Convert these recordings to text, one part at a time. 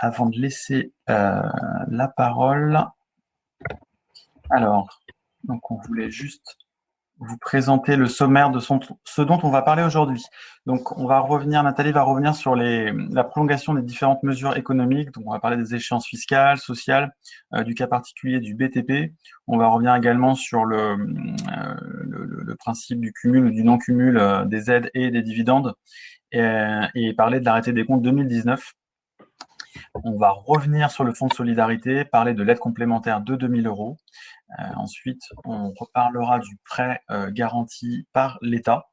avant de laisser la parole, alors, donc on voulait juste vous présenter le sommaire de ce dont on va parler aujourd'hui. Donc, Nathalie va revenir sur la prolongation des différentes mesures économiques. Donc, on va parler des échéances fiscales, sociales, du cas particulier du BTP. On va revenir également sur le principe du cumul ou du non-cumul des aides et des dividendes et parler de l'arrêté des comptes 2019. On va revenir sur le fonds de solidarité, parler de l'aide complémentaire de 2 000 euros. Ensuite, on reparlera du prêt garanti par l'État,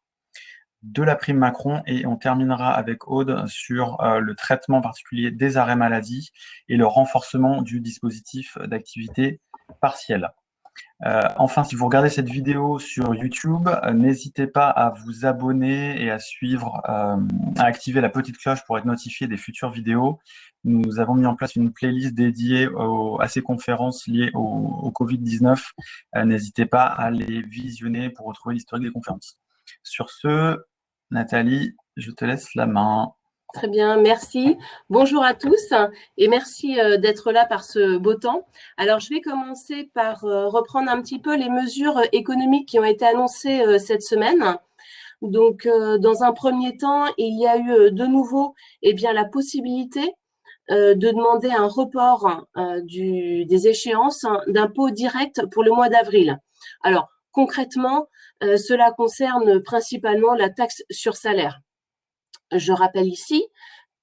de la prime Macron et on terminera avec Aude sur le traitement particulier des arrêts maladie et le renforcement du dispositif d'activité partielle. Enfin, si vous regardez cette vidéo sur YouTube, n'hésitez pas à vous abonner et à suivre, à activer la petite cloche pour être notifié des futures vidéos. Nous avons mis en place une playlist dédiée à ces conférences liées au Covid-19. N'hésitez pas à les visionner pour retrouver l'historique des conférences. Sur ce, Nathalie, je te laisse la main. Très bien, merci. Bonjour à tous et merci d'être là par ce beau temps. Alors, je vais commencer par reprendre un petit peu les mesures économiques qui ont été annoncées cette semaine. Donc, dans un premier temps, il y a eu de nouveau la possibilité de demander un report des échéances d'impôts directs pour le mois d'avril. Alors, concrètement, cela concerne principalement la taxe sur salaire. Je rappelle ici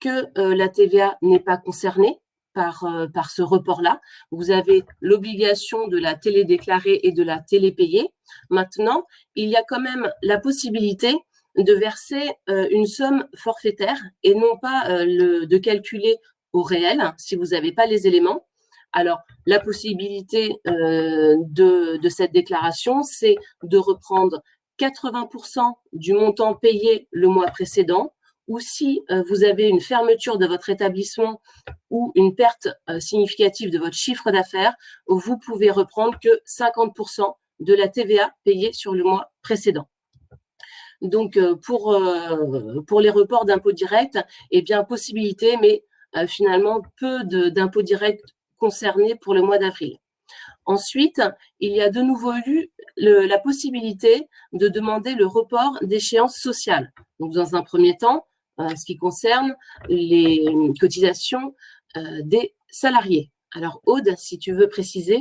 que la TVA n'est pas concernée par ce report-là. Vous avez l'obligation de la télédéclarer et de la télépayer. Maintenant, il y a quand même la possibilité de verser une somme forfaitaire et non pas de calculer au réel si vous n'avez pas les éléments. Alors, la possibilité de cette déclaration, c'est de reprendre 80% du montant payé le mois précédent, ou si vous avez une fermeture de votre établissement ou une perte significative de votre chiffre d'affaires, vous pouvez reprendre que 50% de la TVA payée sur le mois précédent. Donc, pour les reports d'impôts directs, possibilité, mais finalement peu d'impôts directs concernés pour le mois d'avril. Ensuite, il y a de nouveau eu la possibilité de demander le report d'échéances sociales. Donc, dans un premier temps, ce qui concerne les cotisations des salariés. Alors, Aude, si tu veux préciser.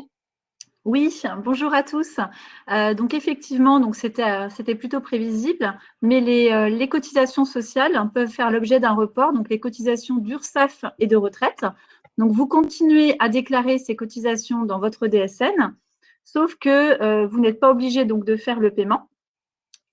Oui, bonjour à tous. Donc effectivement, c'était plutôt prévisible, mais les cotisations sociales peuvent faire l'objet d'un report, donc les cotisations d'URSSAF et de retraite. Donc vous continuez à déclarer ces cotisations dans votre DSN, sauf que vous n'êtes pas obligé donc de faire le paiement.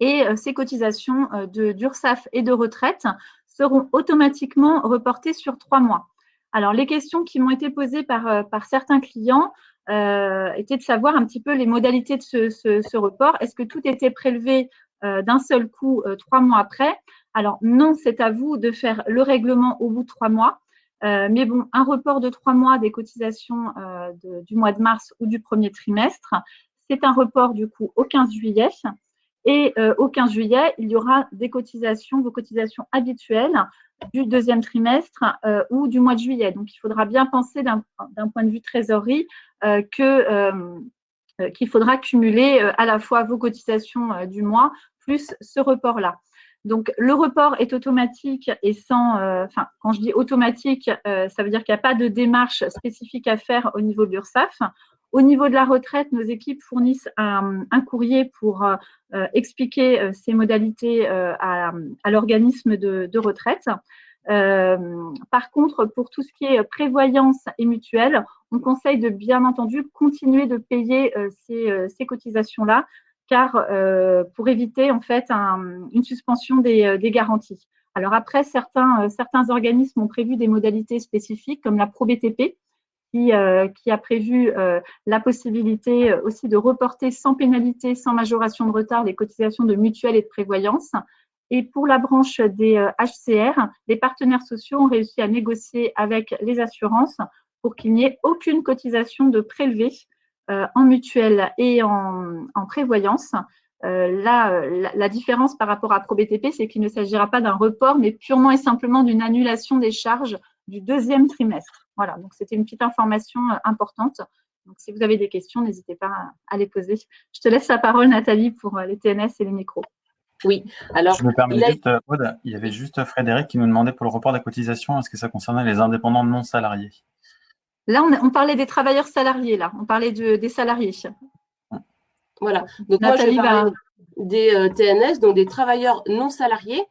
Et ces cotisations d'URSSAF et de retraite seront automatiquement reportées sur 3 mois. Alors, les questions qui m'ont été posées par certains clients étaient de savoir un petit peu les modalités de ce report. Est-ce que tout était prélevé d'un seul coup 3 mois après? Alors, non, c'est à vous de faire le règlement au bout de 3 mois. Mais bon, un report de 3 mois des cotisations du mois de mars ou du premier trimestre, c'est un report du coup au 15 juillet. Et au 15 juillet, il y aura vos cotisations habituelles du deuxième trimestre ou du mois de juillet. Donc, il faudra bien penser d'un point de vue trésorerie qu'il faudra cumuler à la fois vos cotisations du mois plus ce report-là. Donc, le report est automatique et quand je dis automatique, ça veut dire qu'il n'y a pas de démarche spécifique à faire au niveau de l'URSSAF. Au niveau de la retraite, nos équipes fournissent un courrier pour expliquer ces modalités à l'organisme de retraite. Par contre, pour tout ce qui est prévoyance et mutuelle, on conseille de bien entendu continuer de payer ces cotisations-là, car pour éviter en fait une suspension des garanties. Alors après, certains organismes ont prévu des modalités spécifiques comme la ProBTP, qui a prévu la possibilité aussi de reporter sans pénalité, sans majoration de retard, les cotisations de mutuelle et de prévoyance. Et pour la branche des HCR, les partenaires sociaux ont réussi à négocier avec les assurances pour qu'il n'y ait aucune cotisation de prélevée en mutuelle et en prévoyance. La différence par rapport à ProBTP, c'est qu'il ne s'agira pas d'un report, mais purement et simplement d'une annulation des charges du deuxième trimestre. Voilà, donc c'était une petite information importante. Donc, si vous avez des questions, n'hésitez pas à les poser. Je te laisse la parole, Nathalie, pour les TNS et les micros. Oui, alors… Je me permets juste, Aude, il y avait juste Frédéric qui nous demandait pour le report de la cotisation, est-ce que ça concernait les indépendants non salariés? Là, on parlait des travailleurs salariés, là. On parlait des salariés. Voilà, donc Nathalie, moi je vais parler des TNS, donc des travailleurs non salariés.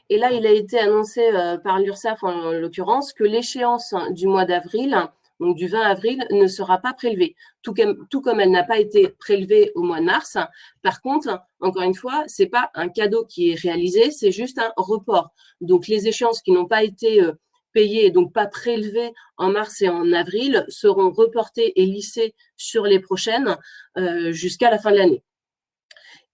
Et là, il a été annoncé par l'URSSAF en l'occurrence que l'échéance du mois d'avril, donc du 20 avril, ne sera pas prélevée, tout comme elle n'a pas été prélevée au mois de mars. Par contre, encore une fois, c'est pas un cadeau qui est réalisé, c'est juste un report. Donc les échéances qui n'ont pas été payées et donc pas prélevées en mars et en avril seront reportées et lissées sur les prochaines jusqu'à la fin de l'année.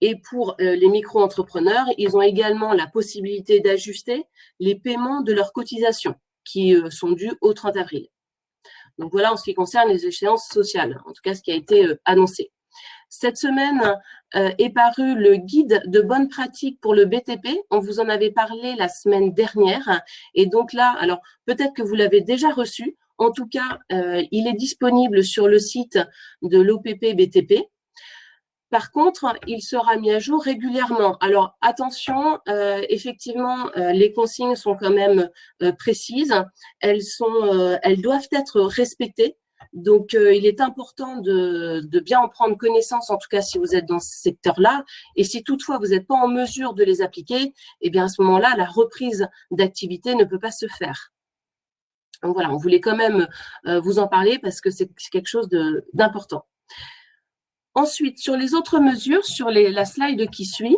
Et pour les micro-entrepreneurs, ils ont également la possibilité d'ajuster les paiements de leurs cotisations qui sont dues au 30 avril. Donc voilà en ce qui concerne les échéances sociales, en tout cas ce qui a été annoncé. Cette semaine est paru le guide de bonnes pratiques pour le BTP. On vous en avait parlé la semaine dernière. Et donc là, alors peut-être que vous l'avez déjà reçu. En tout cas, il est disponible sur le site de l'OPP BTP. Par contre, il sera mis à jour régulièrement. Alors, attention, effectivement, les consignes sont quand même précises. Elles doivent être respectées. Donc, il est important de bien en prendre connaissance, en tout cas si vous êtes dans ce secteur-là. Et si toutefois vous n'êtes pas en mesure de les appliquer, eh bien à ce moment-là, la reprise d'activité ne peut pas se faire. Donc voilà, on voulait quand même vous en parler parce que c'est quelque chose d'important. Ensuite, sur les autres mesures, sur la slide qui suit,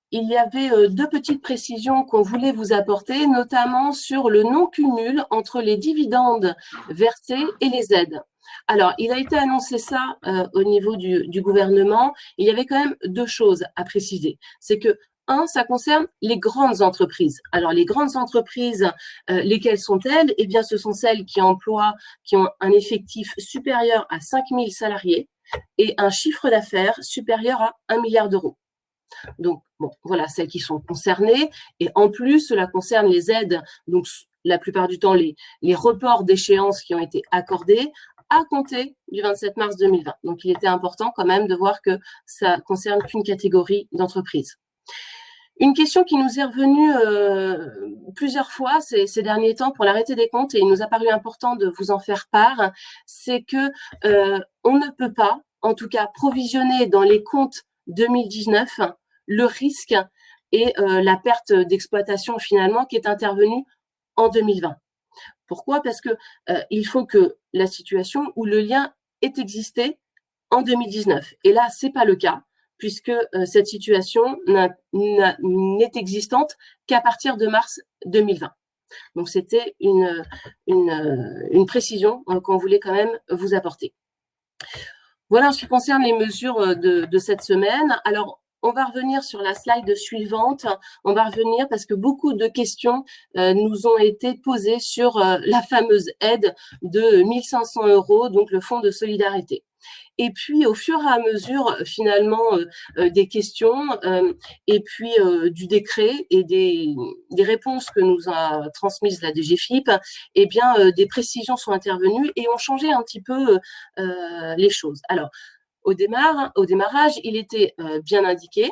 il y avait deux petites précisions qu'on voulait vous apporter, notamment sur le non-cumul entre les dividendes versés et les aides. Alors, il a été annoncé ça au niveau du gouvernement. Il y avait quand même deux choses à préciser. C'est que, un, ça concerne les grandes entreprises. Alors, les grandes entreprises, lesquelles sont-elles? Eh bien, ce sont celles qui ont un effectif supérieur à 5 000 salariés et un chiffre d'affaires supérieur à 1 milliard d'euros. Donc, bon, voilà, celles qui sont concernées. Et en plus, cela concerne les aides, donc la plupart du temps, les reports d'échéances qui ont été accordés à compter du 27 mars 2020. Donc, il était important quand même de voir que ça concerne qu'une catégorie d'entreprises. Une question qui nous est revenue plusieurs fois ces derniers temps pour l'arrêté des comptes, et il nous a paru important de vous en faire part, c'est que on ne peut pas, en tout cas, provisionner dans les comptes 2019 le risque et la perte d'exploitation finalement qui est intervenue en 2020. Pourquoi? Parce que il faut que la situation où le lien ait existé en 2019. Et là, c'est pas le cas, puisque cette situation n'est existante qu'à partir de mars 2020. Donc, c'était une précision qu'on voulait quand même vous apporter. Voilà en ce qui concerne les mesures de cette semaine. Alors, on va revenir sur la slide suivante. On va revenir parce que beaucoup de questions nous ont été posées sur la fameuse aide de 1 500 €, donc le fonds de solidarité. Et puis, au fur et à mesure, finalement, des questions et puis du décret et des réponses que nous a transmises la DGFiP, eh bien, des précisions sont intervenues et ont changé un petit peu les choses. Alors, au démarrage, il était bien indiqué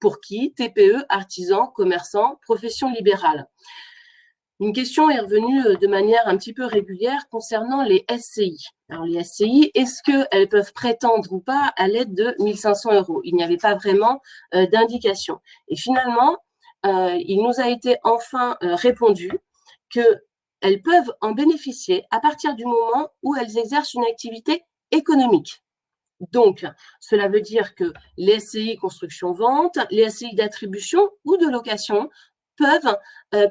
pour qui? TPE, artisans, commerçants, professions libérales. Une question est revenue de manière un petit peu régulière concernant les SCI. Alors, les SCI, est-ce qu'elles peuvent prétendre ou pas à l'aide de 1 500 €? Il n'y avait pas vraiment d'indication. Et finalement, il nous a été enfin répondu qu'elles peuvent en bénéficier à partir du moment où elles exercent une activité économique. Donc, cela veut dire que les SCI construction-vente, les SCI d'attribution ou de location peuvent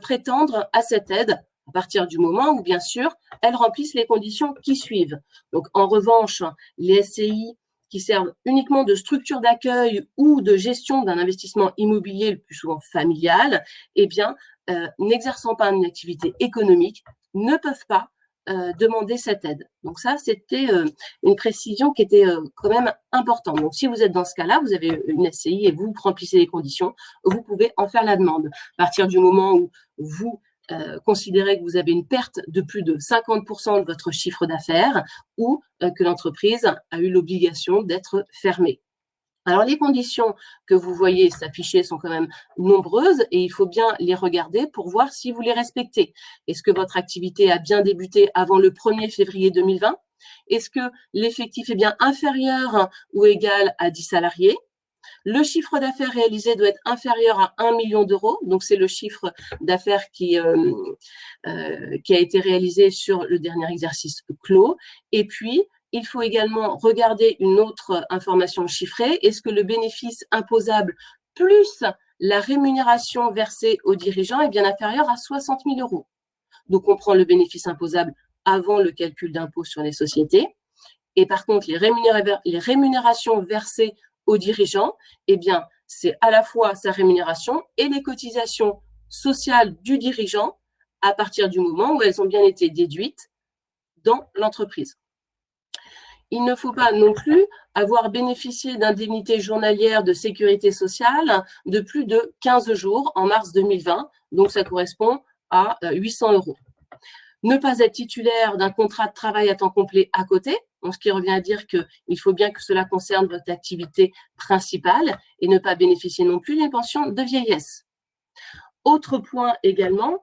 prétendre à cette aide à partir du moment où, bien sûr, elles remplissent les conditions qui suivent. Donc, en revanche, les SCI qui servent uniquement de structure d'accueil ou de gestion d'un investissement immobilier, le plus souvent familial, eh bien, n'exerçant pas une activité économique, ne peuvent pas demander cette aide. Donc ça, c'était une précision qui était quand même importante. Donc, si vous êtes dans ce cas-là, vous avez une SCI et vous remplissez les conditions, vous pouvez en faire la demande. À partir du moment où vous considérer que vous avez une perte de plus de 50% de votre chiffre d'affaires ou que l'entreprise a eu l'obligation d'être fermée. Alors, les conditions que vous voyez s'afficher sont quand même nombreuses et il faut bien les regarder pour voir si vous les respectez. Est-ce que votre activité a bien débuté avant le 1er février 2020? Est-ce que l'effectif est bien inférieur ou égal à 10 salariés? Le chiffre d'affaires réalisé doit être inférieur à 1 million d'euros. Donc, c'est le chiffre d'affaires qui a été réalisé sur le dernier exercice clos. Et puis, il faut également regarder une autre information chiffrée. Est-ce que le bénéfice imposable plus la rémunération versée aux dirigeants est bien inférieur à 60 000 euros? Donc, on prend le bénéfice imposable avant le calcul d'impôt sur les sociétés. Et par contre, les rémunérations versées aux dirigeants, eh bien, c'est à la fois sa rémunération et les cotisations sociales du dirigeant à partir du moment où elles ont bien été déduites dans l'entreprise. Il ne faut pas non plus avoir bénéficié d'indemnités journalières de sécurité sociale de plus de 15 jours en mars 2020. Donc, ça correspond à 800 euros. Ne pas être titulaire d'un contrat de travail à temps complet à côté, ce qui revient à dire qu'il faut bien que cela concerne votre activité principale et ne pas bénéficier non plus d'une pension de vieillesse. Autre point également,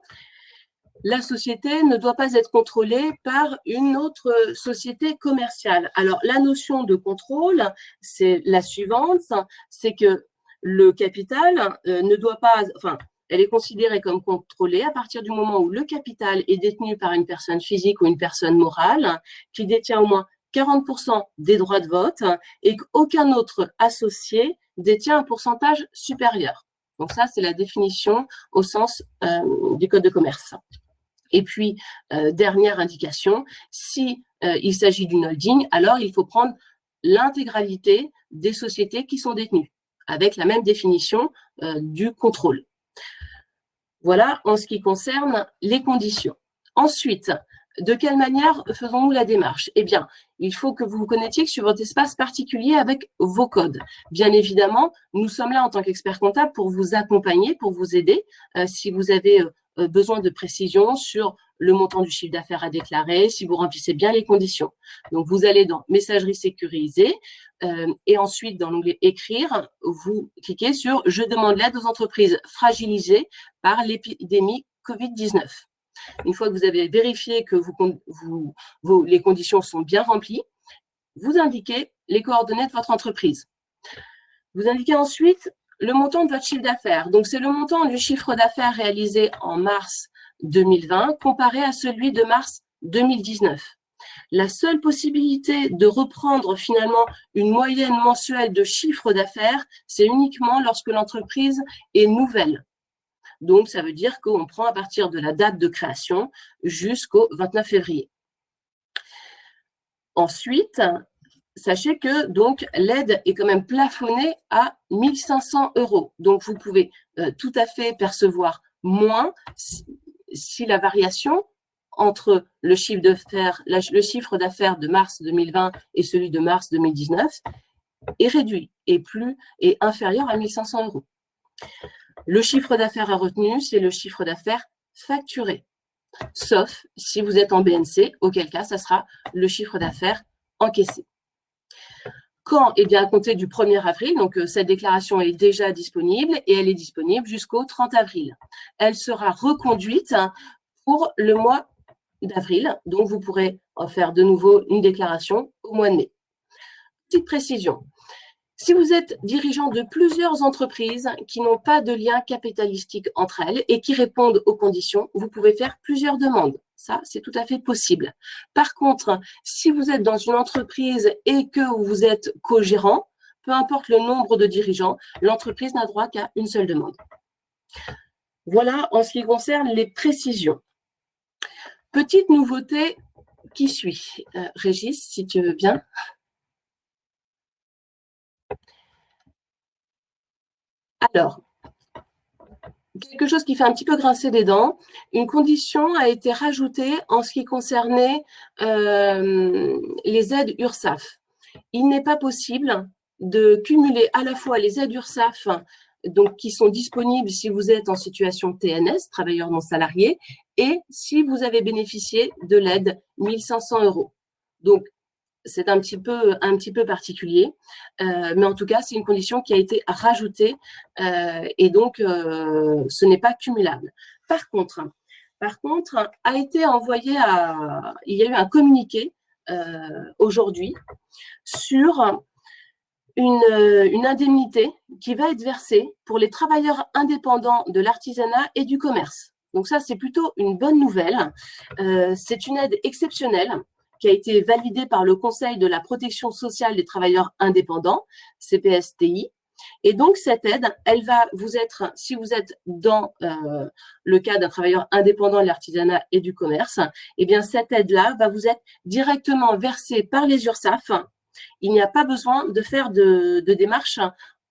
la société ne doit pas être contrôlée par une autre société commerciale. Alors, la notion de contrôle, c'est la suivante, c'est que le capital ne doit pas, enfin, elle est considérée comme contrôlée à partir du moment où le capital est détenu par une personne physique ou une personne morale qui détient au moins 40% des droits de vote et qu'aucun autre associé détient un pourcentage supérieur. Donc ça, c'est la définition au sens du Code de commerce. Et puis, dernière indication, si il s'agit d'une holding, alors il faut prendre l'intégralité des sociétés qui sont détenues, avec la même définition du contrôle. Voilà en ce qui concerne les conditions. Ensuite, de quelle manière faisons-nous la démarche? Eh bien, il faut que vous vous connectiez sur votre espace particulier avec vos codes. Bien évidemment, nous sommes là en tant qu'experts comptables pour vous accompagner, pour vous aider. Si vous avez besoin de précision sur le montant du chiffre d'affaires à déclarer, si vous remplissez bien les conditions. Donc, vous allez dans Messagerie sécurisée et ensuite, dans l'onglet Écrire, vous cliquez sur « Je demande l'aide aux entreprises fragilisées par l'épidémie Covid-19 ». Une fois que vous avez vérifié que les conditions sont bien remplies, vous indiquez les coordonnées de votre entreprise. Vous indiquez ensuite le montant de votre chiffre d'affaires. Donc, c'est le montant du chiffre d'affaires réalisé en mars 2020 comparé à celui de mars 2019. La seule possibilité de reprendre finalement une moyenne mensuelle de chiffre d'affaires, c'est uniquement lorsque l'entreprise est nouvelle. Donc, ça veut dire qu'on prend à partir de la date de création jusqu'au 29 février. Ensuite, sachez que donc l'aide est quand même plafonnée à 1 500 euros. Donc, vous pouvez tout à fait percevoir moins si la variation entre le chiffre d'affaires de mars 2020 et celui de mars 2019 est réduit et inférieur à 1 500 euros. Le chiffre d'affaires à retenue, c'est le chiffre d'affaires facturé, sauf si vous êtes en BNC, auquel cas, ça sera le chiffre d'affaires encaissé. Quand? Eh bien, à compter du 1er avril, donc cette déclaration est déjà disponible et elle est disponible jusqu'au 30 avril. Elle sera reconduite pour le mois d'avril, donc vous pourrez en faire de nouveau une déclaration au mois de mai. Petite précision. Si vous êtes dirigeant de plusieurs entreprises qui n'ont pas de lien capitalistique entre elles et qui répondent aux conditions, vous pouvez faire plusieurs demandes. Ça, c'est tout à fait possible. Par contre, si vous êtes dans une entreprise et que vous êtes co-gérant, peu importe le nombre de dirigeants, l'entreprise n'a droit qu'à une seule demande. Voilà en ce qui concerne les précisions. Petite nouveauté qui suit. Régis, si tu veux bien. Alors, quelque chose qui fait un petit peu grincer des dents, une condition a été rajoutée en ce qui concernait les aides URSSAF. Il n'est pas possible de cumuler à la fois les aides URSSAF donc qui sont disponibles si vous êtes en situation TNS, travailleur non salarié, et si vous avez bénéficié de l'aide 1 500 €. Donc, c'est un petit peu particulier, mais en tout cas, c'est une condition qui a été rajoutée et donc ce n'est pas cumulable. Par contre, a été envoyé il y a eu un communiqué aujourd'hui sur une indemnité qui va être versée pour les travailleurs indépendants de l'artisanat et du commerce. Donc ça, c'est plutôt une bonne nouvelle. C'est une aide exceptionnelle qui a été validée par le Conseil de la protection sociale des travailleurs indépendants, CPSTI. Et donc, cette aide, elle va vous être, si vous êtes dans le cas d'un travailleur indépendant de l'artisanat et du commerce, eh bien, cette aide-là va vous être directement versée par les URSSAF. Il n'y a pas besoin de faire de démarche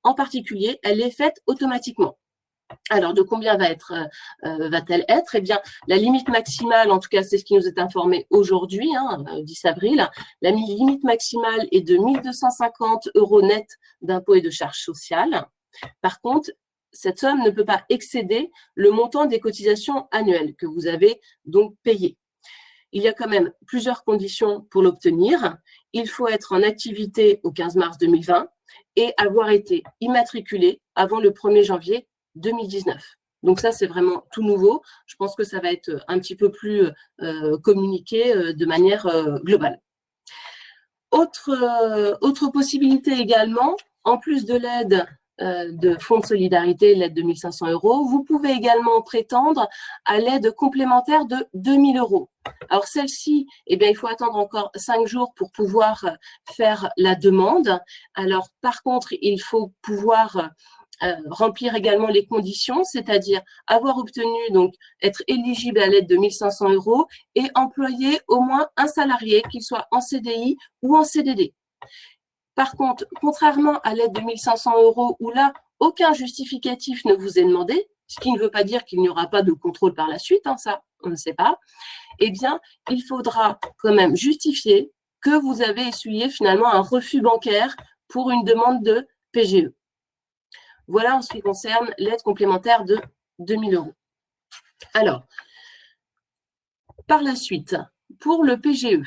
en particulier, elle est faite automatiquement. Alors, de combien va-t-elle être? Eh bien, la limite maximale, en tout cas, c'est ce qui nous est informé aujourd'hui, 10 avril, la limite maximale est de 1 250 € net d'impôts et de charges sociales. Par contre, cette somme ne peut pas excéder le montant des cotisations annuelles que vous avez donc payées. Il y a quand même plusieurs conditions pour l'obtenir. Il faut être en activité au 15 mars 2020 et avoir été immatriculé avant le 1er janvier 2019. Donc ça, c'est vraiment tout nouveau. Je pense que ça va être un petit peu plus communiqué de manière globale. Autre possibilité également, en plus de l'aide de fonds de solidarité, l'aide de 1 500 €, vous pouvez également prétendre à l'aide complémentaire de 2 000 €. Alors celle-ci, eh bien, il faut attendre encore 5 jours pour pouvoir faire la demande. Alors par contre, il faut pouvoir remplir également les conditions, c'est-à-dire avoir obtenu, donc être éligible à l'aide de 1 500 € et employer au moins un salarié, qu'il soit en CDI ou en CDD. Par contre, contrairement à l'aide de 1 500 € où là, aucun justificatif ne vous est demandé, ce qui ne veut pas dire qu'il n'y aura pas de contrôle par la suite, ça, on ne sait pas, eh bien, il faudra quand même justifier que vous avez essuyé finalement un refus bancaire pour une demande de PGE. Voilà en ce qui concerne l'aide complémentaire de 2 000 €. Alors, par la suite, pour le PGE,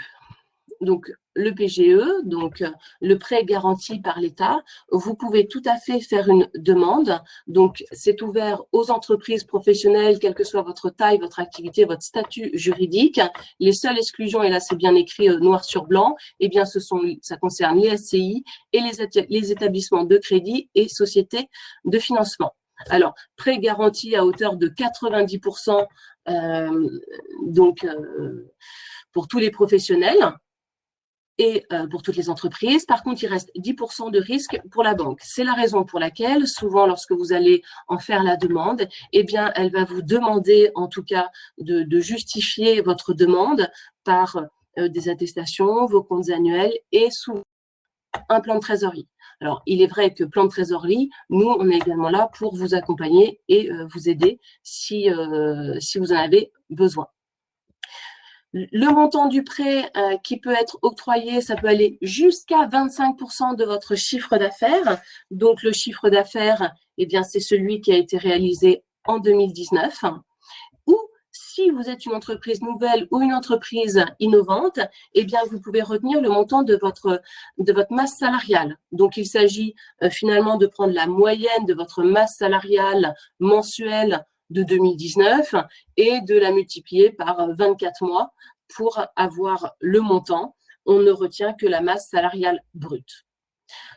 donc le PGE, donc le prêt garanti par l'État, vous pouvez tout à fait faire une demande. Donc, c'est ouvert aux entreprises professionnelles, quelle que soit votre taille, votre activité, votre statut juridique. Les seules exclusions, et là c'est bien écrit noir sur blanc, eh bien ça concerne les SCI et les établissements de crédit et sociétés de financement. Alors, prêt garanti à hauteur de 90%, pour tous les professionnels et pour toutes les entreprises. Par contre, il reste 10% de risque pour la banque. C'est la raison pour laquelle, souvent, lorsque vous allez en faire la demande, eh bien, elle va vous demander, en tout cas, de justifier votre demande par des attestations, vos comptes annuels et souvent un plan de trésorerie. Alors, il est vrai que plan de trésorerie, nous, on est également là pour vous accompagner et vous aider si vous en avez besoin. Le montant du prêt qui peut être octroyé, ça peut aller jusqu'à 25% de votre chiffre d'affaires. Donc, le chiffre d'affaires, eh bien, c'est celui qui a été réalisé en 2019. Ou si vous êtes une entreprise nouvelle ou une entreprise innovante, eh bien, vous pouvez retenir le montant de votre masse salariale. Donc, il s'agit finalement de prendre la moyenne de votre masse salariale mensuelle de 2019 et de la multiplier par 24 mois pour avoir le montant. On ne retient que la masse salariale brute.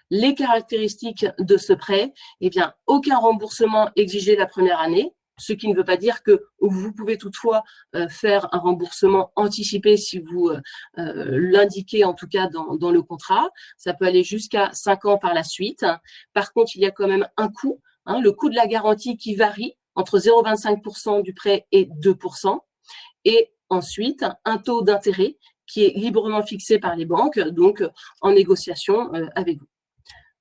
Les caractéristiques de ce prêt, eh bien, aucun remboursement exigé la première année, ce qui ne veut pas dire que vous pouvez toutefois faire un remboursement anticipé si vous l'indiquez en tout cas dans le contrat. Ça peut aller jusqu'à 5 ans par la suite. Par contre, il y a quand même un coût, le coût de la garantie qui varie entre 0,25% du prêt et 2%. Et ensuite, un taux d'intérêt qui est librement fixé par les banques, donc en négociation avec vous.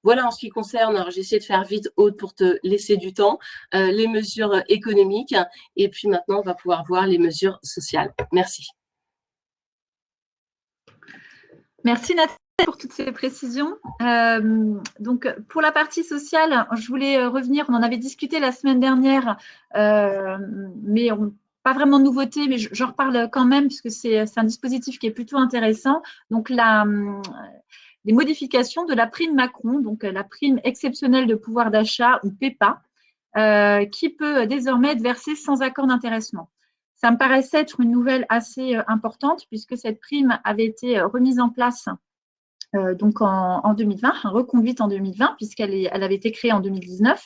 Voilà en ce qui concerne, alors j'ai essayé de faire vite, Aude, pour te laisser du temps, les mesures économiques. Et puis maintenant, on va pouvoir voir les mesures sociales. Merci. Merci Nathalie. pour toutes ces précisions. Donc, pour la partie sociale, je voulais revenir, on en avait discuté la semaine dernière, mais pas vraiment de nouveauté, mais j'en reparle quand même, puisque c'est un dispositif qui est plutôt intéressant. Donc, les modifications de la prime Macron, donc la prime exceptionnelle de pouvoir d'achat, ou PEPA, qui peut désormais être versée sans accord d'intéressement. Ça me paraissait être une nouvelle assez importante, puisque cette prime avait été remise en place donc en 2020, reconduite en 2020, puisqu'elle avait été créée en 2019.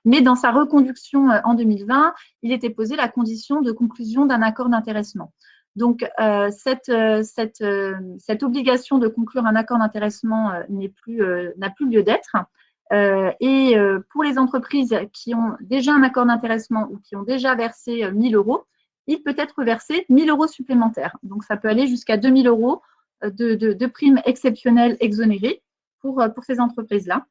Mais dans sa reconduction en 2020, il était posé la condition de conclusion d'un accord d'intéressement. Donc, cette obligation de conclure un accord d'intéressement n'a plus lieu d'être. Et pour les entreprises qui ont déjà un accord d'intéressement ou qui ont déjà versé 1 000 €, il peut être versé 1 000 € supplémentaires. Donc, ça peut aller jusqu'à 2 000 € de primes exceptionnelles exonérées pour ces entreprises-là.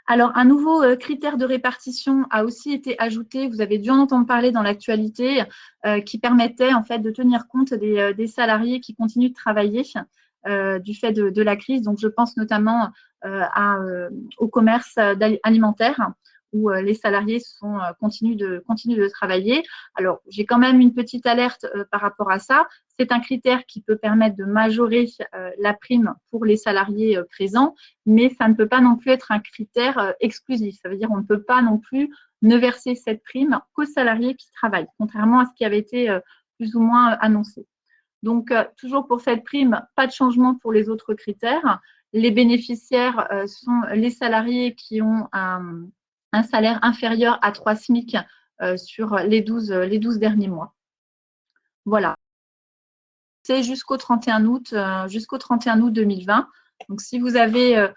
Alors, un nouveau critère de répartition a aussi été ajouté, vous avez dû en entendre parler dans l'actualité, qui permettait en fait de tenir compte des salariés qui continuent de travailler du fait de la crise. Donc, je pense notamment au commerce alimentaire, où les salariés continuent de travailler. Alors, j'ai quand même une petite alerte par rapport à ça. C'est un critère qui peut permettre de majorer la prime pour les salariés présents, mais ça ne peut pas non plus être un critère exclusif. Ça veut dire qu'on ne peut pas non plus ne verser cette prime qu'aux salariés qui travaillent, contrairement à ce qui avait été plus ou moins annoncé. Donc, toujours pour cette prime, pas de changement pour les autres critères. Les bénéficiaires sont les salariés qui ont un salaire inférieur à 3 SMIC sur les 12 derniers mois. Voilà. C'est jusqu'au 31 août 2020. Donc, si vous avez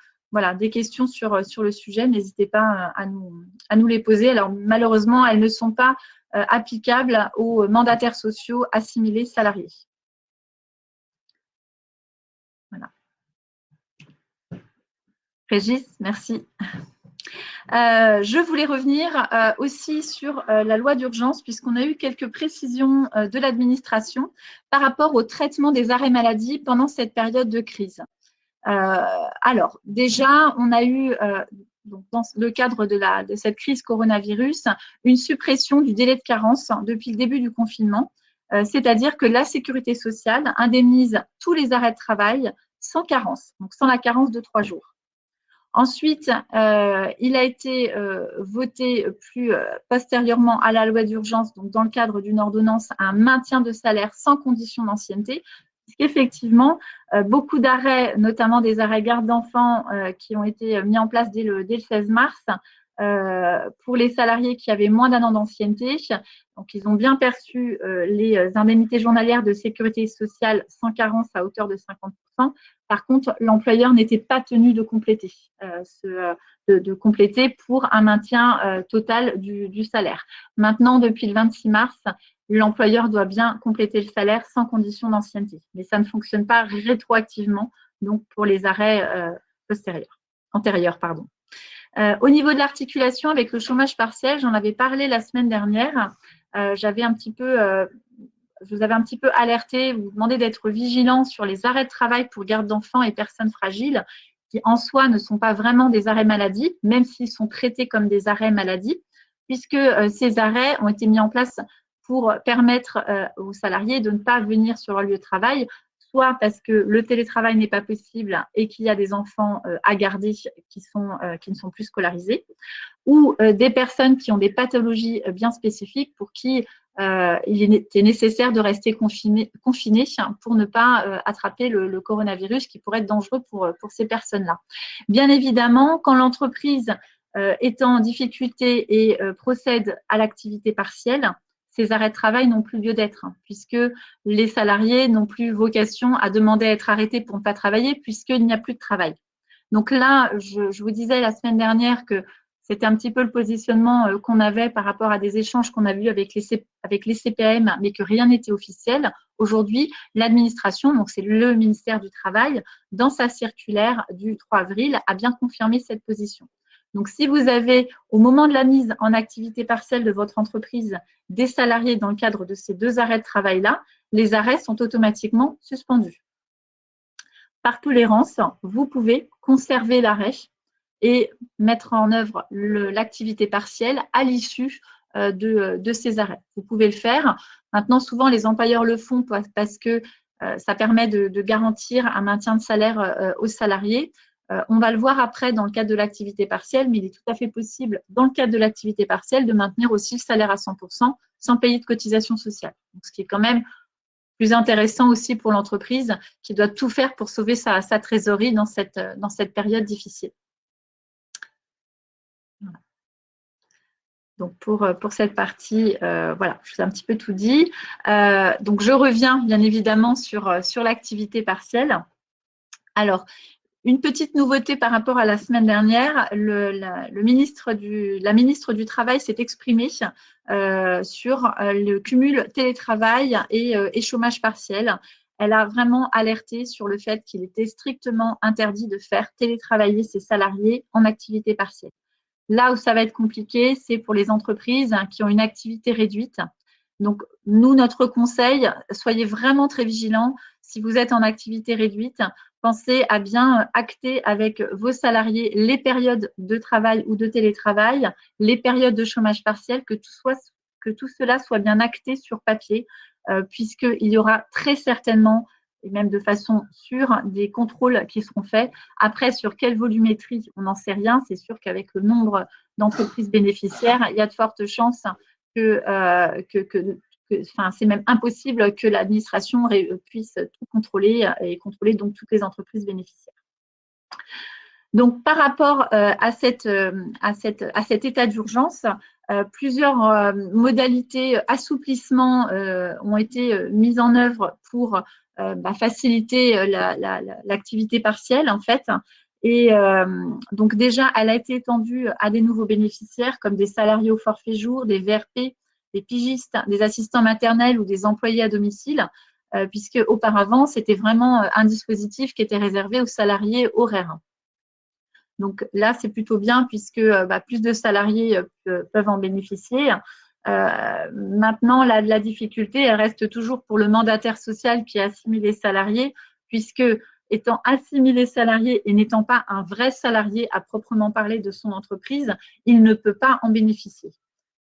des questions sur le sujet, n'hésitez pas à nous les poser. Alors, malheureusement, elles ne sont pas applicables aux mandataires sociaux assimilés salariés. Voilà. Régis, merci. Je voulais revenir aussi sur la loi d'urgence, puisqu'on a eu quelques précisions de l'administration par rapport au traitement des arrêts maladie pendant cette période de crise. Alors, déjà, on a eu, dans le cadre de cette crise coronavirus, une suppression du délai de carence depuis le début du confinement, c'est-à-dire que la sécurité sociale indemnise tous les arrêts de travail sans carence, donc sans la carence de 3 jours. Ensuite, il a été voté plus postérieurement à la loi d'urgence, donc dans le cadre d'une ordonnance, un maintien de salaire sans condition d'ancienneté, puisqu'effectivement, beaucoup d'arrêts, notamment des arrêts garde d'enfants qui ont été mis en place dès le 16 mars, pour les salariés qui avaient moins d'1 an d'ancienneté. Donc, ils ont bien perçu les indemnités journalières de sécurité sociale sans carence à hauteur de 50%. Par contre, l'employeur n'était pas tenu de compléter, pour un maintien total du salaire. Maintenant, depuis le 26 mars, l'employeur doit bien compléter le salaire sans condition d'ancienneté. Mais ça ne fonctionne pas rétroactivement, donc pour les arrêts antérieurs. Au niveau de l'articulation avec le chômage partiel, j'en avais parlé la semaine dernière. Je vous avais un petit peu alerté, vous demandez d'être vigilant sur les arrêts de travail pour garde d'enfants et personnes fragiles, qui en soi ne sont pas vraiment des arrêts maladie, même s'ils sont traités comme des arrêts maladie, puisque ces arrêts ont été mis en place pour permettre aux salariés de ne pas venir sur leur lieu de travail, soit parce que le télétravail n'est pas possible et qu'il y a des enfants à garder qui ne sont plus scolarisés, ou des personnes qui ont des pathologies bien spécifiques pour qui il était nécessaire de rester confiné pour ne pas attraper le coronavirus qui pourrait être dangereux pour ces personnes-là. Bien évidemment, quand l'entreprise est en difficulté et procède à l'activité partielle, ces arrêts de travail n'ont plus lieu d'être, puisque les salariés n'ont plus vocation à demander à être arrêtés pour ne pas travailler, puisqu'il n'y a plus de travail. Donc là, je vous disais la semaine dernière que c'était un petit peu le positionnement qu'on avait par rapport à des échanges qu'on a vus avec les CPAM, mais que rien n'était officiel. Aujourd'hui, l'administration, donc c'est le ministère du Travail, dans sa circulaire du 3 avril, a bien confirmé cette position. Donc, si vous avez, au moment de la mise en activité partielle de votre entreprise, des salariés dans le cadre de ces 2 arrêts de travail-là, les arrêts sont automatiquement suspendus. par tolérance, vous pouvez conserver l'arrêt et mettre en œuvre l'activité partielle à l'issue de ces arrêts. Vous pouvez le faire. Maintenant, souvent, les employeurs le font parce que ça permet de garantir un maintien de salaire aux salariés. On va le voir après dans le cadre de l'activité partielle, mais il est tout à fait possible, dans le cadre de l'activité partielle, de maintenir aussi le salaire à 100% sans payer de cotisation sociale. Donc, ce qui est quand même plus intéressant aussi pour l'entreprise qui doit tout faire pour sauver sa trésorerie dans cette période difficile. Voilà. Donc, pour cette partie, voilà, je vous ai un petit peu tout dit. Donc, je reviens bien évidemment sur l'activité partielle. Alors, une petite nouveauté par rapport à la semaine dernière, la ministre du Travail s'est exprimée sur le cumul télétravail et chômage partiel. Elle a vraiment alerté sur le fait qu'il était strictement interdit de faire télétravailler ses salariés en activité partielle. Là où ça va être compliqué, c'est pour les entreprises qui ont une activité réduite. Donc, nous, notre conseil, soyez vraiment très vigilants. Si vous êtes en activité réduite, pensez à bien acter avec vos salariés les périodes de travail ou de télétravail, les périodes de chômage partiel, que tout cela soit bien acté sur papier, puisqu'il y aura très certainement, et même de façon sûre, des contrôles qui seront faits. Après, sur quelle volumétrie, on n'en sait rien. C'est sûr qu'avec le nombre d'entreprises bénéficiaires, il y a de fortes chances c'est même impossible que l'administration puisse tout contrôler et contrôler donc toutes les entreprises bénéficiaires. Donc, par rapport à cet état d'urgence, plusieurs modalités assouplissement ont été mises en œuvre pour faciliter l'activité partielle, en fait. Et donc, déjà, elle a été étendue à des nouveaux bénéficiaires comme des salariés au forfait jour, des VRP, des pigistes, des assistants maternels ou des employés à domicile, puisque auparavant, c'était vraiment un dispositif qui était réservé aux salariés horaires. Donc là, c'est plutôt bien puisque plus de salariés peuvent en bénéficier. Maintenant, la difficulté, elle reste toujours pour le mandataire social qui est assimilé salarié, puisque étant assimilé salarié et n'étant pas un vrai salarié à proprement parler de son entreprise, il ne peut pas en bénéficier.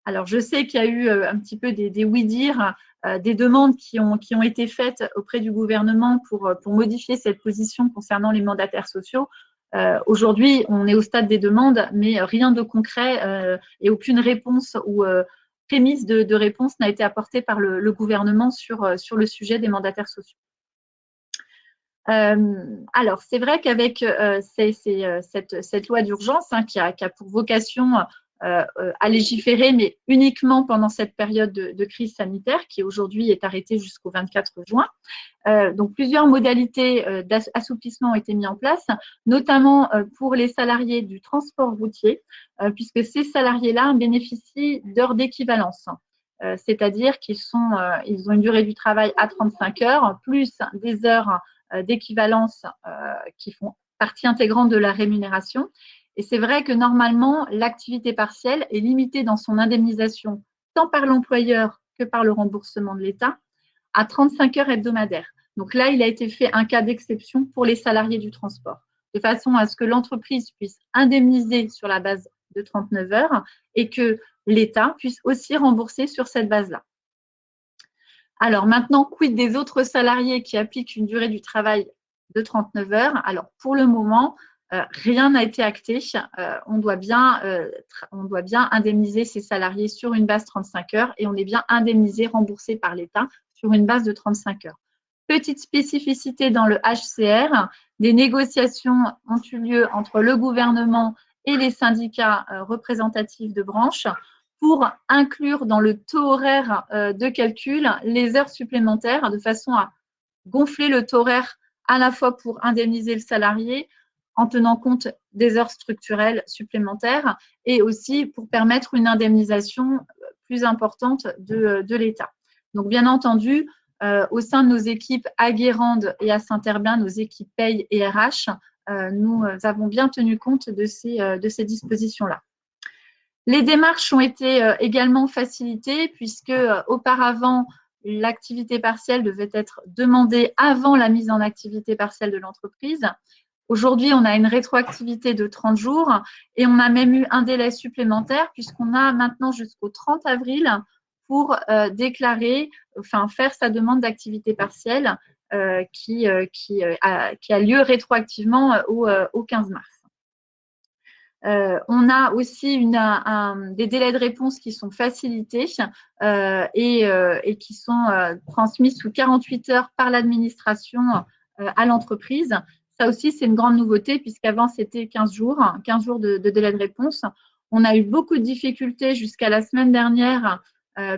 Alors, je sais qu'il y a eu un petit peu des oui-dire, des demandes qui ont été faites auprès du gouvernement pour modifier cette position concernant les mandataires sociaux. Aujourd'hui, on est au stade des demandes, mais rien de concret et aucune réponse ou prémisse de réponse n'a été apportée par le gouvernement sur le sujet des mandataires sociaux. Alors, c'est vrai qu'avec cette loi d'urgence qui a pour vocation à légiférer, mais uniquement pendant cette période de crise sanitaire qui aujourd'hui est arrêtée jusqu'au 24 juin. Donc, plusieurs modalités d'assouplissement ont été mises en place, notamment pour les salariés du transport routier, puisque ces salariés-là bénéficient d'heures d'équivalence. C'est-à-dire qu'ils ont une durée du travail à 35 heures, plus des heures d'équivalence qui font partie intégrante de la rémunération. Et c'est vrai que normalement, l'activité partielle est limitée dans son indemnisation tant par l'employeur que par le remboursement de l'État à 35 heures hebdomadaires. Donc là, il a été fait un cas d'exception pour les salariés du transport, de façon à ce que l'entreprise puisse indemniser sur la base de 39 heures et que l'État puisse aussi rembourser sur cette base-là. Alors maintenant, quid des autres salariés qui appliquent une durée du travail de 39 heures? Alors pour le moment, rien n'a été acté. On doit bien indemniser ces salariés sur une base 35 heures et on est bien indemnisé, remboursé par l'État sur une base de 35 heures. Petite spécificité dans le HCR, des négociations ont eu lieu entre le gouvernement et les syndicats représentatifs de branche pour inclure dans le taux horaire de calcul les heures supplémentaires de façon à gonfler le taux horaire à la fois pour indemniser le salarié en tenant compte des heures structurelles supplémentaires et aussi pour permettre une indemnisation plus importante de l'État. Donc, bien entendu, au sein de nos équipes à Guérande et à Saint-Herblain, nos équipes paye et RH, nous avons bien tenu compte de ces dispositions-là. Les démarches ont été également facilitées puisque auparavant, l'activité partielle devait être demandée avant la mise en activité partielle de l'entreprise. Aujourd'hui, on a une rétroactivité de 30 jours et on a même eu un délai supplémentaire puisqu'on a maintenant jusqu'au 30 avril pour déclarer, enfin faire sa demande d'activité partielle qui a lieu rétroactivement au 15 mars. On a aussi des délais de réponse qui sont facilités et qui sont transmis sous 48 heures par l'administration à l'entreprise. Ça aussi, c'est une grande nouveauté puisqu'avant, c'était 15 jours de délai de réponse. On a eu beaucoup de difficultés jusqu'à la semaine dernière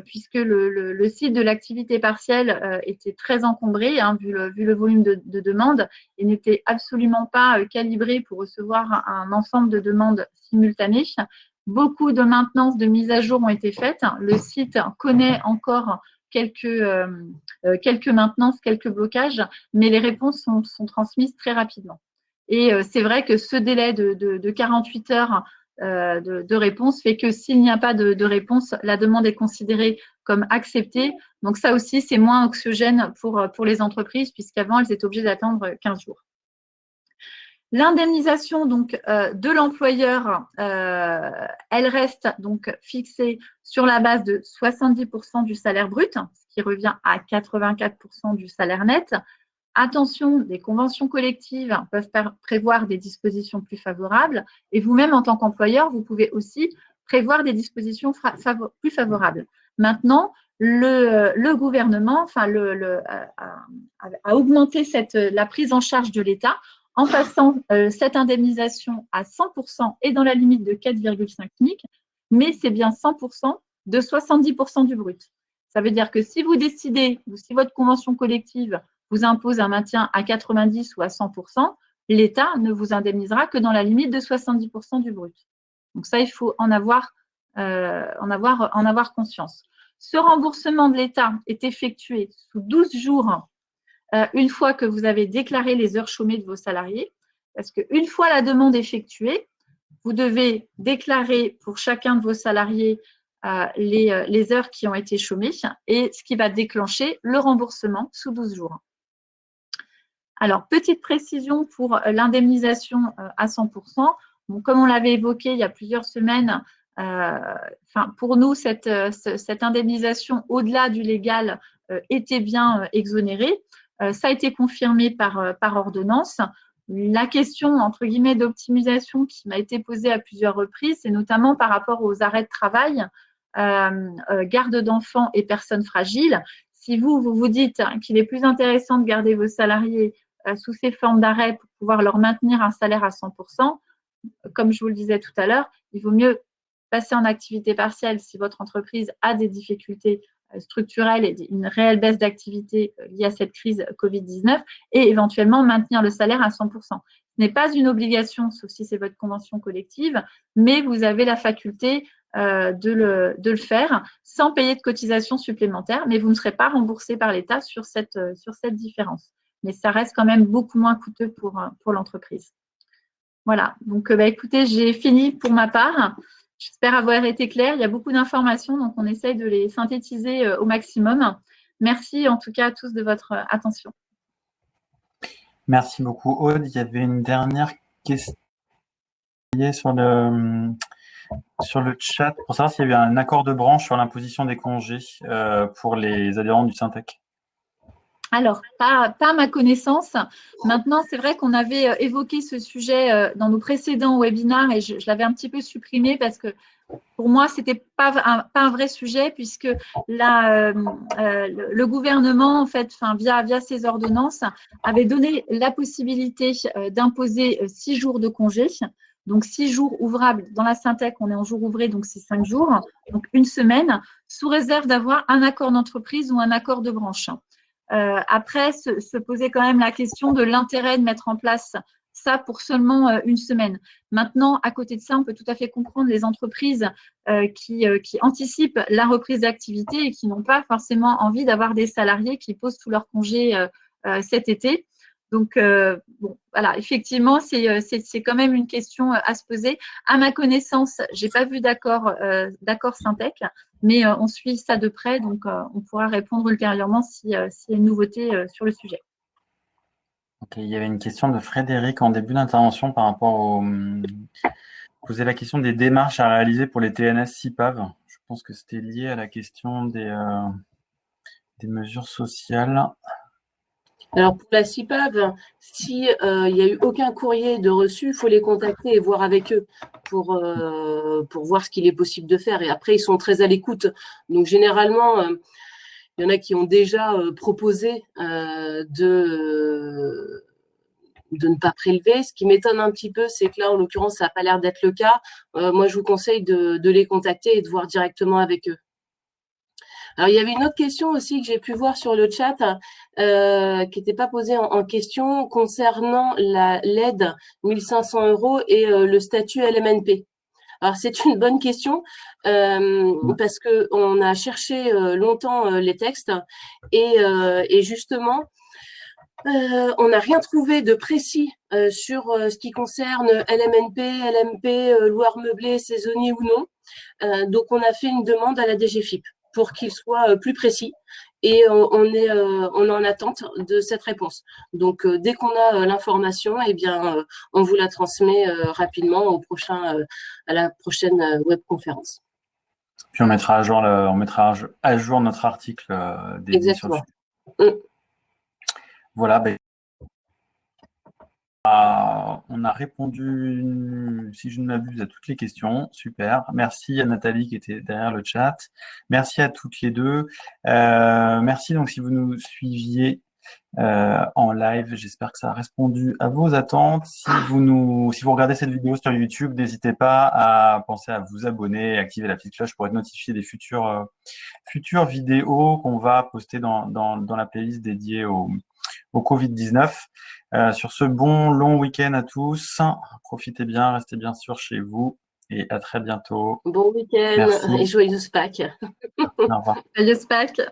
puisque le site de l'activité partielle était très encombré vu le volume de demandes et n'était absolument pas calibré pour recevoir un ensemble de demandes simultanées. Beaucoup de maintenances, de mises à jour ont été faites. Le site connaît encore quelques maintenances, quelques blocages, mais les réponses sont transmises très rapidement. Et c'est vrai que ce délai de 48 heures de réponse fait que s'il n'y a pas de réponse, la demande est considérée comme acceptée. Donc ça aussi, c'est moins anxiogène pour les entreprises puisqu'avant, elles étaient obligées d'attendre 15 jours. L'indemnisation donc de l'employeur, elle reste donc fixée sur la base de 70% du salaire brut, ce qui revient à 84% du salaire net. Attention, des conventions collectives peuvent prévoir des dispositions plus favorables et vous-même, en tant qu'employeur, vous pouvez aussi prévoir des dispositions plus favorables. Maintenant, le gouvernement a augmenté la prise en charge de l'État en passant cette indemnisation à 100% et dans la limite de 4,5 SMIC, mais c'est bien 100% de 70% du brut. Ça veut dire que si vous décidez, ou si votre convention collective vous impose un maintien à 90 ou à 100%, l'État ne vous indemnisera que dans la limite de 70% du brut. Donc ça, il faut en avoir conscience. Ce remboursement de l'État est effectué sous 12 jours une fois que vous avez déclaré les heures chômées de vos salariés, parce qu'une fois la demande effectuée, vous devez déclarer pour chacun de vos salariés les heures qui ont été chômées et ce qui va déclencher le remboursement sous 12 jours. Alors, petite précision pour l'indemnisation à 100%. Bon, comme on l'avait évoqué il y a plusieurs semaines, pour nous, cette indemnisation au-delà du légal était bien exonérée. Ça a été confirmé par ordonnance. La question, entre guillemets, d'optimisation qui m'a été posée à plusieurs reprises, c'est notamment par rapport aux arrêts de travail, garde d'enfants et personnes fragiles. Si vous vous dites qu'il est plus intéressant de garder vos salariés sous ces formes d'arrêt pour pouvoir leur maintenir un salaire à 100%, comme je vous le disais tout à l'heure, il vaut mieux passer en activité partielle si votre entreprise a des difficultés structurelles et une réelle baisse d'activité liée à cette crise Covid-19 et éventuellement maintenir le salaire à 100%. Ce n'est pas une obligation, sauf si c'est votre convention collective, mais vous avez la faculté de le faire sans payer de cotisation supplémentaire, mais vous ne serez pas remboursé par l'État sur cette différence. Mais ça reste quand même beaucoup moins coûteux pour l'entreprise. Voilà, donc écoutez, j'ai fini pour ma part. J'espère avoir été claire. Il y a beaucoup d'informations, donc on essaye de les synthétiser au maximum. Merci en tout cas à tous de votre attention. Merci beaucoup, Aude. Il y avait une dernière question sur le chat pour savoir s'il y avait un accord de branche sur l'imposition des congés pour les adhérents du Syntec. Alors, pas à ma connaissance. Maintenant, c'est vrai qu'on avait évoqué ce sujet dans nos précédents webinaires et je l'avais un petit peu supprimé parce que pour moi, ce n'était pas un vrai sujet puisque le gouvernement, en fait, via ses ordonnances, avait donné la possibilité d'imposer 6 jours de congé. Donc, 6 jours ouvrables. Dans la Syntec, on est en jours ouvrés, donc c'est 5 jours, donc une semaine, sous réserve d'avoir un accord d'entreprise ou un accord de branche. Après, se posait quand même la question de l'intérêt de mettre en place ça pour seulement une semaine. Maintenant, à côté de ça, on peut tout à fait comprendre les entreprises qui anticipent la reprise d'activité et qui n'ont pas forcément envie d'avoir des salariés qui posent tous leurs congés cet été. Donc, bon, voilà, effectivement, c'est quand même une question à se poser. À ma connaissance, j'ai pas vu d'accord Syntec, mais on suit ça de près, donc on pourra répondre ultérieurement s'il y a une nouveauté sur le sujet. Ok, il y avait une question de Frédéric en début d'intervention par rapport au… Poser la question des démarches à réaliser pour les TNS CIPAV. Je pense que c'était lié à la question des mesures sociales. Alors pour la CIPAV, si il n'y a eu aucun courrier de reçu, il faut les contacter et voir avec eux pour voir ce qu'il est possible de faire. Et après, ils sont très à l'écoute. Donc généralement, il y en a qui ont déjà proposé de ne pas prélever. Ce qui m'étonne un petit peu, c'est que là, en l'occurrence, ça n'a pas l'air d'être le cas. Moi, je vous conseille de les contacter et de voir directement avec eux. Alors, il y avait une autre question aussi que j'ai pu voir sur le chat qui n'était pas posée en question concernant l'aide 1500 € et le statut LMNP. Alors, c'est une bonne question parce qu'on a cherché longtemps les textes et justement, on n'a rien trouvé de précis sur ce qui concerne LMNP, LMP, loueur meublé, saisonnier ou non. Donc, on a fait une demande à la DGFiP pour qu'il soit plus précis. Et on est en attente de cette réponse. Donc, dès qu'on a l'information, eh bien, on vous la transmet rapidement à la prochaine webconférence. Puis on mettra à jour notre article dédié sur le sujet. Voilà, on a répondu, si je ne m'abuse, à toutes les questions. Super. Merci à Nathalie qui était derrière le chat. Merci à toutes les deux. Merci donc si vous nous suiviez en live. J'espère que ça a répondu à vos attentes. Si vous regardez cette vidéo sur YouTube, n'hésitez pas à penser à vous abonner et activer la petite cloche pour être notifié des futures vidéos qu'on va poster dans la playlist dédiée au Covid-19. Sur ce bon long week-end à tous, profitez bien, restez bien sûr chez vous et à très bientôt. Bon week-end et joyeuse Pâques. Au revoir. Joyeuse Pâques.